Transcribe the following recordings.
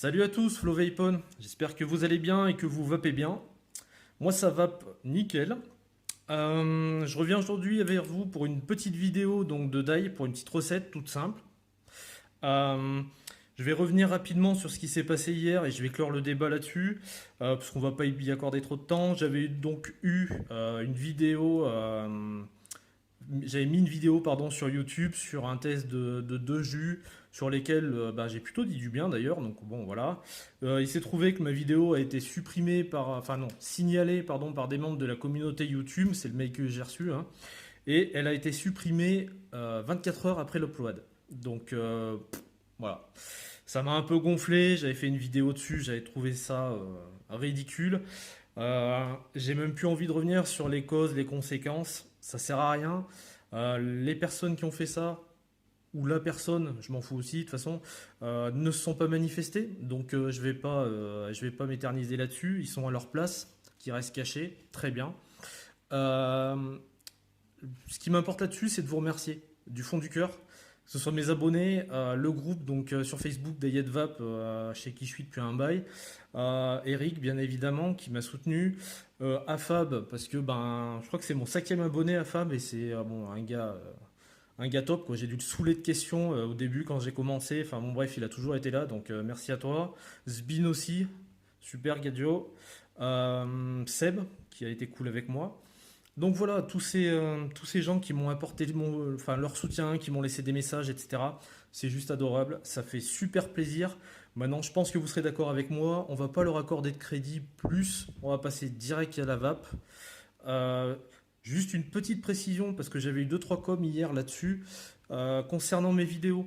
Salut à tous, Flo Vapon. J'espère que vous allez bien et que vous vapez bien. Moi, ça vape nickel. Je reviens aujourd'hui avec vous pour une petite vidéo donc de Dai pour une petite recette toute simple. Euh, je vais revenir rapidement sur ce qui s'est passé hier et je vais clore le débat là-dessus parce qu'on va pas y accorder trop de temps. J'avais eu une vidéo. J'avais mis une vidéo pardon, sur YouTube sur un test de deux jus sur lesquels j'ai plutôt dit du bien d'ailleurs. Donc bon voilà. Il s'est trouvé que ma vidéo a été supprimée enfin non, signalée pardon, par des membres de la communauté YouTube. C'est le mail que j'ai reçu. Hein, et elle a été supprimée 24 heures après l'upload. Donc voilà. Ça m'a un peu gonflé. J'avais fait une vidéo dessus. J'avais trouvé ça ridicule. J'ai même plus envie de revenir sur les causes, les conséquences. Ça sert à rien. Les personnes qui ont fait ça, ou la personne, je m'en fous aussi de toute façon, ne se sont pas manifestées. Donc je vais pas m'éterniser là-dessus. Ils sont à leur place, qui restent cachés. Très bien. Euh, Ce qui m'importe là-dessus, c'est de vous remercier du fond du cœur. Que ce soit mes abonnés, le groupe sur Facebook d'Ayed Vap, chez qui je suis depuis un bail, Eric bien évidemment qui m'a soutenu, Afab parce que je crois que c'est mon cinquième abonné Afab et c'est bon un gars top quoi. J'ai dû le saouler de questions au début quand j'ai commencé. Enfin bon bref, il a toujours été là donc merci à toi. Zbin aussi, super Gadio. Seb qui a été cool avec moi. Donc voilà, tous ces gens qui m'ont apporté enfin, leur soutien, qui m'ont laissé des messages, etc. C'est juste adorable, ça fait super plaisir. Maintenant, je pense que vous serez d'accord avec moi, on va pas leur accorder de crédit plus, on va passer direct à la vape. Euh, Juste une petite précision, parce que j'avais eu deux trois coms hier là-dessus, concernant mes vidéos.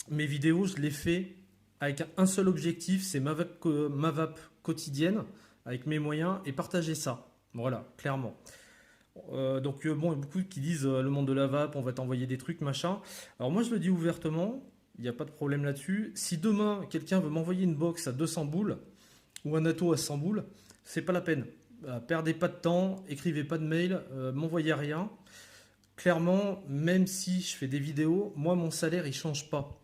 Mes vidéos, je les fais avec un seul objectif, c'est ma vape quotidienne, avec mes moyens, et partager ça. Voilà, clairement. Bon, il y a beaucoup qui disent le monde de la vape, on va t'envoyer des trucs, machin. Alors moi je le dis ouvertement, il n'y a pas de problème là-dessus. Si demain quelqu'un veut m'envoyer une box à 200 boules ou un atto à 100 boules, c'est pas la peine. Perdez pas de temps, écrivez pas de mail, m'envoyez rien. Clairement, même si je fais des vidéos, moi mon salaire il change pas.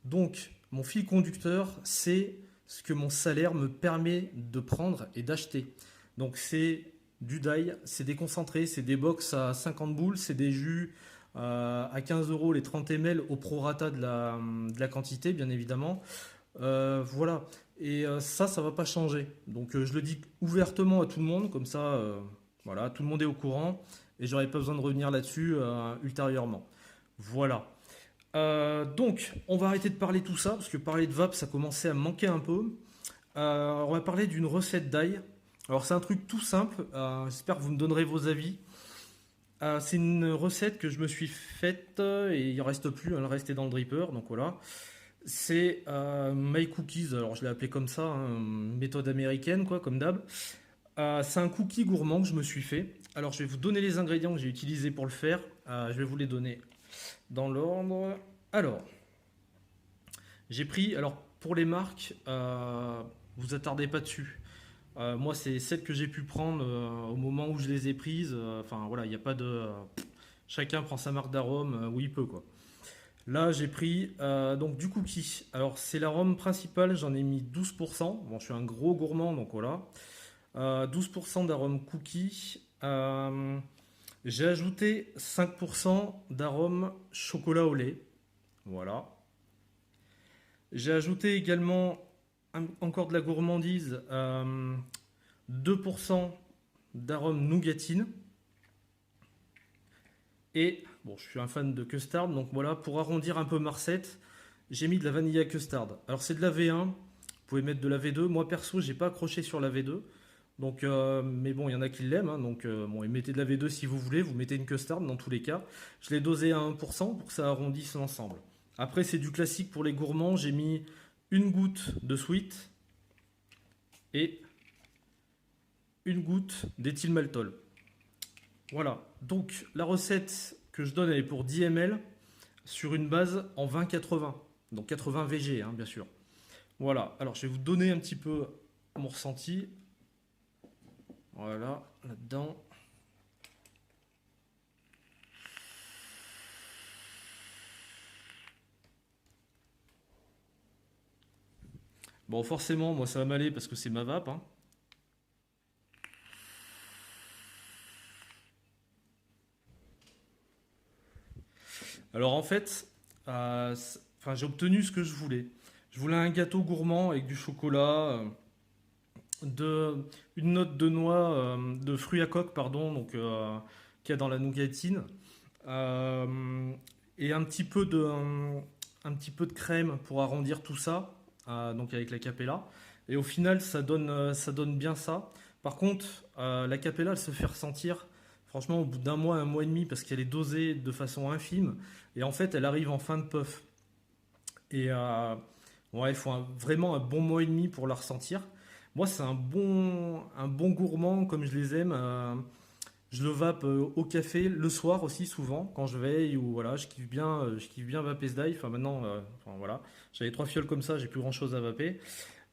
Donc mon fil conducteur, c'est ce que mon salaire me permet de prendre et d'acheter. Donc c'est du dye, c'est des concentrés, c'est des box à 50 boules, c'est des jus à 15 euros les 30 ml au prorata de la quantité, bien évidemment. Voilà. Et ça va pas changer. Donc je le dis ouvertement à tout le monde, comme ça, voilà, tout le monde est au courant et j'aurais pas besoin de revenir là-dessus ultérieurement. Voilà. Donc, on va arrêter de parler tout ça, parce que parler de vape, ça commençait à me manquer un peu. On va parler d'une recette d'ail. Alors, c'est un truc tout simple, j'espère que vous me donnerez vos avis. C'est une recette que je me suis faite, et il ne reste plus, elle restait dans le dripper, donc voilà. C'est My Cookies, alors je l'ai appelé comme ça, hein, méthode américaine, quoi, comme d'hab. C'est un cookie gourmand que je me suis fait. Alors, je vais vous donner les ingrédients que j'ai utilisés pour le faire. Je vais vous les donner dans l'ordre. Alors, j'ai pris, alors pour les marques, vous attardez pas dessus. Moi, c'est celles que j'ai pu prendre au moment où je les ai prises. Enfin, voilà, il n'y a pas de. Chacun prend sa marque d'arôme où il peut, quoi. Là, j'ai pris donc du cookie. Alors, c'est l'arôme principal, j'en ai mis 12%. Bon, je suis un gros gourmand, donc voilà. 12% d'arôme cookie. J'ai ajouté 5% d'arôme chocolat au lait. Voilà. J'ai ajouté également encore de la gourmandise, 2% d'arôme nougatine. Et, bon, je suis un fan de custard, donc voilà, pour arrondir un peu ma recette, j'ai mis de la vanilla custard. Alors c'est de la V1, vous pouvez mettre de la V2. Moi perso, j'ai pas accroché sur la V2. Donc, mais bon, il y en a qui l'aiment, hein, donc bon, et mettez de la V2 si vous voulez, vous mettez une custard dans tous les cas. Je l'ai dosé à 1% pour que ça arrondisse l'ensemble. Après, c'est du classique pour les gourmands, j'ai mis une goutte de sweet et une goutte d'éthylmaltol. Voilà, donc la recette que je donne, elle est pour 10 ml sur une base en 20-80, donc 80 VG, hein, bien sûr. Voilà, alors je vais vous donner un petit peu mon ressenti. Voilà, là-dedans. Bon, forcément, moi ça va m'aller parce que c'est ma vape, hein. Alors en fait, enfin, j'ai obtenu ce que je voulais. Je voulais un gâteau gourmand avec du chocolat, une note de noix, de fruits à coque, pardon, donc qu'il y a dans la nougatine, euh, et un petit peu de crème pour arrondir tout ça, donc avec la Capella. Et au final, ça donne bien ça. Par contre, la Capella, elle se fait ressentir, franchement, au bout d'un mois, un mois et demi, parce qu'elle est dosée de façon infime. Et en fait, elle arrive en fin de puff. Et ouais, il faut vraiment un bon mois et demi pour la ressentir. Moi, c'est un bon gourmand comme je les aime. Je le vape au café, le soir aussi souvent, quand je veille ou voilà, je kiffe bien vaper ce die. Enfin maintenant, enfin, voilà, j'avais 3 fioles comme ça, j'ai plus grand chose à vaper.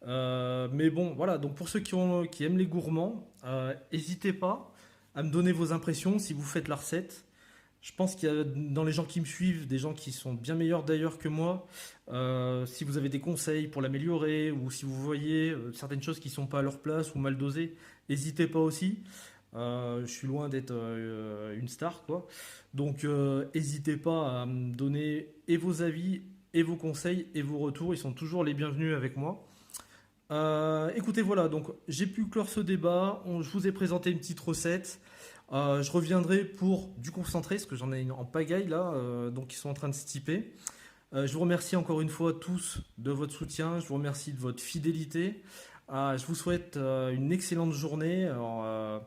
Mais bon, voilà, donc pour ceux qui aiment les gourmands, n'hésitez pas à me donner vos impressions si vous faites la recette. Je pense qu'il y a dans les gens qui me suivent des gens qui sont bien meilleurs d'ailleurs que moi. Si vous avez des conseils pour l'améliorer ou si vous voyez certaines choses qui ne sont pas à leur place ou mal dosées, n'hésitez pas aussi. Je suis loin d'être une star, quoi. Donc, n'hésitez pas à me donner et vos avis, et vos conseils, et vos retours. Ils sont toujours les bienvenus avec moi. Écoutez, voilà, donc j'ai pu clore ce débat. Je vous ai présenté une petite recette. Je reviendrai pour du concentré, parce que j'en ai une en pagaille là, donc ils sont en train de se typer. Je vous remercie encore une fois tous de votre soutien. Je vous remercie de votre fidélité. Je vous souhaite une excellente journée. Alors,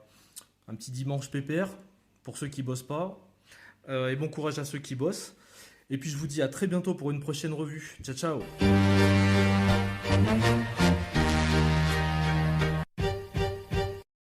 un petit dimanche pépère pour ceux qui bossent pas. Et bon courage à ceux qui bossent. Et puis je vous dis à très bientôt pour une prochaine revue. Ciao ciao.